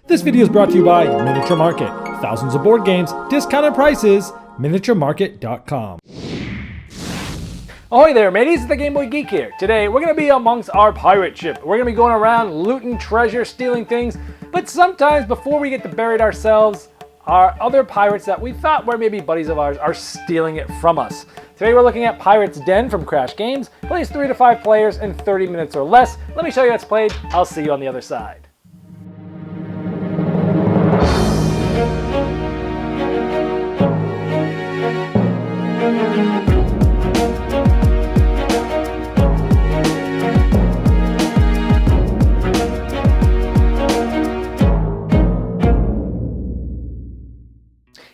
This video is brought to you by Miniature Market. Thousands of board games, discounted prices, miniaturemarket.com. Ahoy there, mateys, it's the Game Boy Geek here. Today, we're going to be amongst our pirate ship. We're going to be going around looting treasure, stealing things, but sometimes before we get to bury it ourselves, our other pirates that we thought were maybe buddies of ours are stealing it from us. Today we're looking at Pirate's Den from Crash Games. Plays 3 to 5 players in 30 minutes or less. Let me show you how it's played. I'll see you on the other side.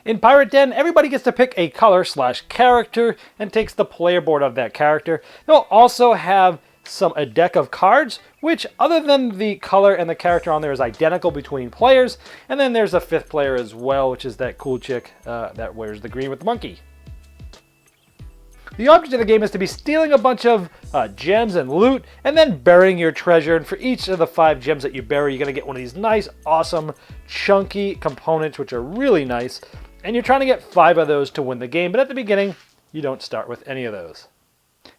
In Pirate Den, everybody gets to pick a color/character and takes the player board of that character. They'll also have a deck of cards, which other than the color and the character on there is identical between players. And then there's a 5th player as well, which is that cool chick that wears the green with the monkey. The object of the game is to be stealing a bunch of gems and loot and then burying your treasure. And for each of the 5 gems that you bury, you're going to get one of these nice, awesome, chunky components, which are really nice. And you're trying to get 5 of those to win the game, but at the beginning, you don't start with any of those.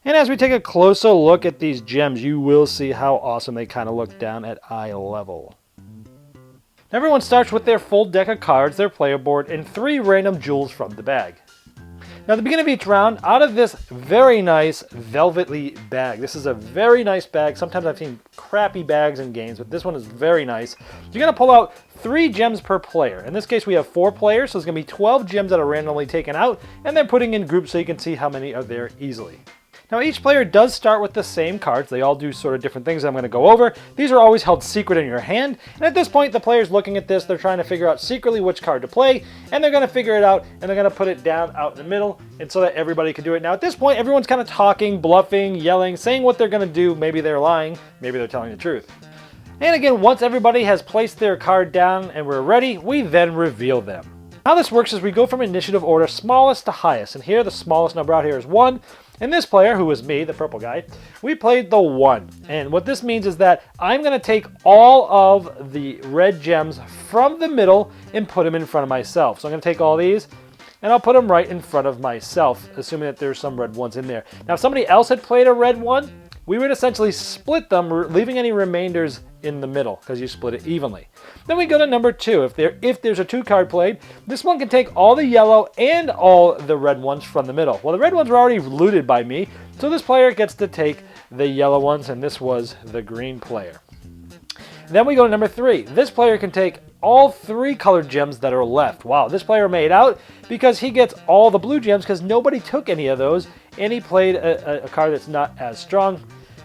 And as we take a closer look at these gems, you will see how awesome they kind of look down at eye level. Everyone starts with their full deck of cards, their player board, and 3 random jewels from the bag. Now at the beginning of each round, out of this very nice velvety bag, this is a very nice bag. Sometimes I've seen crappy bags in games, but this one is very nice. You're going to pull out 3 gems per player. In this case, we have 4 players, so there's going to be 12 gems that are randomly taken out, and then putting in groups so you can see how many are there easily. Now each player does start with the same cards. They all do sort of different things that I'm going to go over. These are always held secret in your hand, and at this point the player's looking at this, they're trying to figure out secretly which card to play, and they're going to figure it out, and they're going to put it down out in the middle, and so that everybody can do it. Now at this point everyone's kind of talking, bluffing, yelling, saying what they're going to do. Maybe they're lying, maybe they're telling the truth. And again, once everybody has placed their card down and we're ready, we then reveal them. How this works is we go from initiative order smallest to highest, and here the smallest number out here is 1. And this player, who is me, the purple guy, we played the 1. And what this means is that I'm going to take all of the red gems from the middle and put them in front of myself. So I'm going to take all these and I'll put them right in front of myself, assuming that there's some red ones in there. Now if somebody else had played a red one, we would essentially split them, leaving any remainders in the middle, because you split it evenly. Then we go to number 2. If there's a 2 card played, this one can take all the yellow and all the red ones from the middle. Well, the red ones were already looted by me, so this player gets to take the yellow ones, and this was the green player. Then we go to number 3. This player can take all 3 colored gems that are left. Wow, this player made out because he gets all the blue gems because nobody took any of those, and he played a card that's not as strong.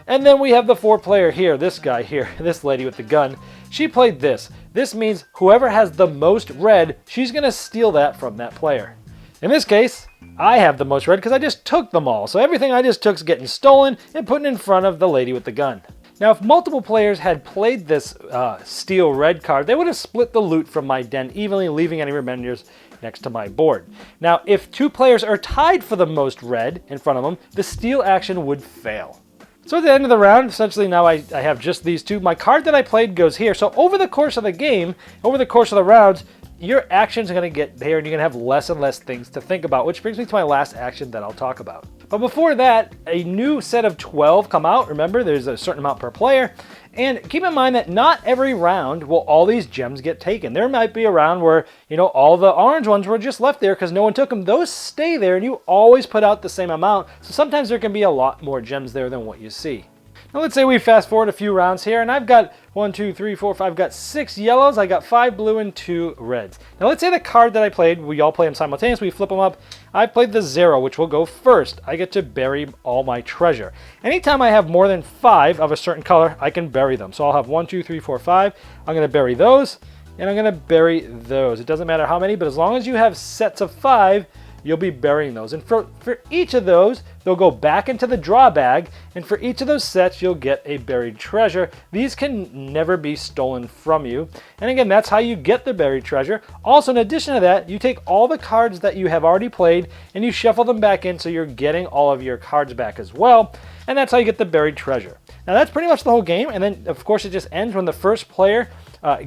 And then we have the 4 player here, this guy here, this lady with the gun. She played this. This means whoever has the most red, she's going to steal that from that player. In this case, I have the most red because I just took them all. So everything I just took is getting stolen and put in front of the lady with the gun. Now, if multiple players had played this steal red card, they would have split the loot from my den evenly, leaving any remainders next to my board. Now, if 2 players are tied for the most red in front of them, the steal action would fail. So at the end of the round, essentially now I have just these 2. My card that I played goes here. So over the course of the game, over the course of the rounds, your actions are going to get there and you're going to have less and less things to think about, which brings me to my last action that I'll talk about. But before that, a new set of 12 come out. Remember, there's a certain amount per player. And keep in mind that not every round will all these gems get taken. There might be a round where, all the orange ones were just left there because no one took them. Those stay there and you always put out the same amount. So sometimes there can be a lot more gems there than what you see. Now let's say we fast forward a few rounds here, and I've got 1, 2, 3, 4, 5, I've got 6 yellows, I got 5 blue and 2 reds. Now let's say the card that I played, we all play them simultaneously, we flip them up. I played the 0, which will go first. I get to bury all my treasure. Anytime I have more than 5 of a certain color, I can bury them. So I'll have 1, 2, 3, 4, 5. I'm going to bury those, and I'm going to bury those. It doesn't matter how many, but as long as you have sets of 5, you'll be burying those. And for each of those, they'll go back into the draw bag, and for each of those sets, you'll get a buried treasure. These can never be stolen from you. And again, that's how you get the buried treasure. Also, in addition to that, you take all the cards that you have already played, and you shuffle them back in, so you're getting all of your cards back as well. And that's how you get the buried treasure. Now, that's pretty much the whole game, and then, of course, it just ends when the first player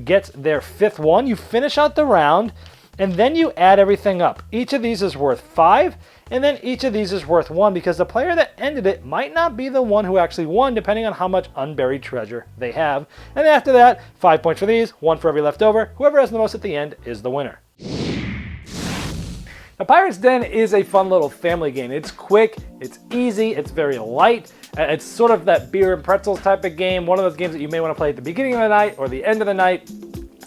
gets their 5th one. You finish out the round, and then you add everything up. Each of these is worth 5, and then each of these is worth 1 because the player that ended it might not be the one who actually won, depending on how much unburied treasure they have. And after that, 5 points for these, 1 for every leftover. Whoever has the most at the end is the winner. Now, Pirate's Den is a fun little family game. It's quick, it's easy, it's very light. It's sort of that beer and pretzels type of game, one of those games that you may want to play at the beginning of the night or the end of the night.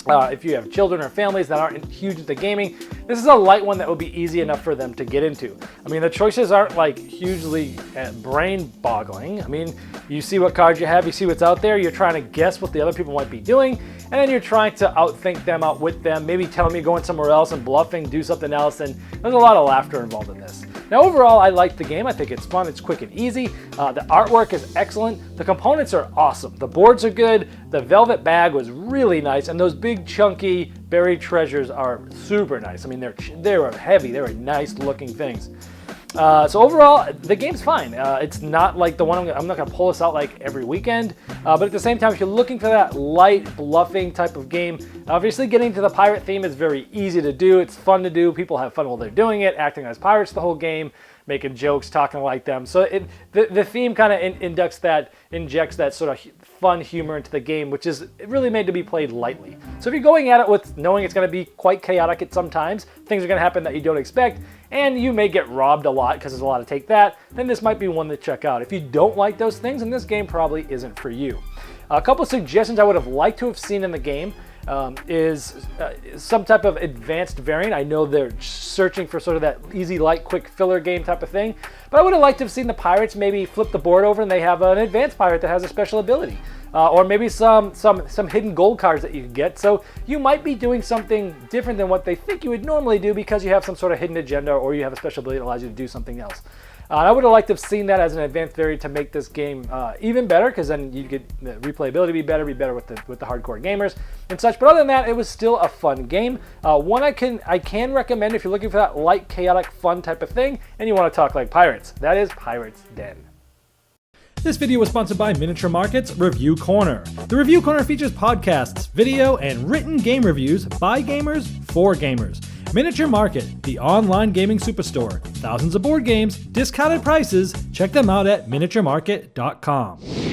If you have children or families that aren't huge into gaming, this is a light one that will be easy enough for them to get into. I mean, the choices aren't like hugely brain-boggling. I mean, you see what cards you have, you see what's out there, you're trying to guess what the other people might be doing, and then you're trying to outthink them, outwit them, maybe tell them you're going somewhere else and bluffing, do something else, and there's a lot of laughter involved in this. Now, overall, I like the game. I think it's fun, it's quick and easy. The artwork is excellent. The components are awesome. The boards are good. The velvet bag was really nice, and those big chunky buried treasures are super nice. I mean, they were heavy. They were nice looking things. So overall, the game's fine. It's not like the one I'm not going to pull this out like every weekend, but at the same time, if you're looking for that light bluffing type of game, obviously getting to the pirate theme is very easy to do. It's fun to do. People have fun while they're doing it, acting as pirates the whole game, making jokes, talking like them. So the theme kind of injects that sort of fun humor into the game, which is really made to be played lightly. So if you're going at it with knowing it's going to be quite chaotic at some times, things are going to happen that you don't expect, and you may get robbed a lot because there's a lot to take that, then this might be one to check out. If you don't like those things, then this game probably isn't for you. A couple suggestions I would have liked to have seen in the game is some type of advanced variant. I know they're searching for sort of that easy, light, quick filler game type of thing, but I would have liked to have seen the pirates maybe flip the board over and they have an advanced pirate that has a special ability. Or maybe some hidden gold cards that you can get. So you might be doing something different than what they think you would normally do because you have some sort of hidden agenda or you have a special ability that allows you to do something else. I would have liked to have seen that as an advanced variant to make this game even better, because then you get the replayability be better with the hardcore gamers and such. But other than that, it was still a fun game. One I can recommend if you're looking for that light, chaotic, fun type of thing, and you want to talk like pirates. That is Pirate's Den. This video was sponsored by Miniature Market's Review Corner. The Review Corner features podcasts, video, and written game reviews by gamers for gamers. Miniature Market, the online gaming superstore. Thousands of board games, discounted prices. Check them out at miniaturemarket.com.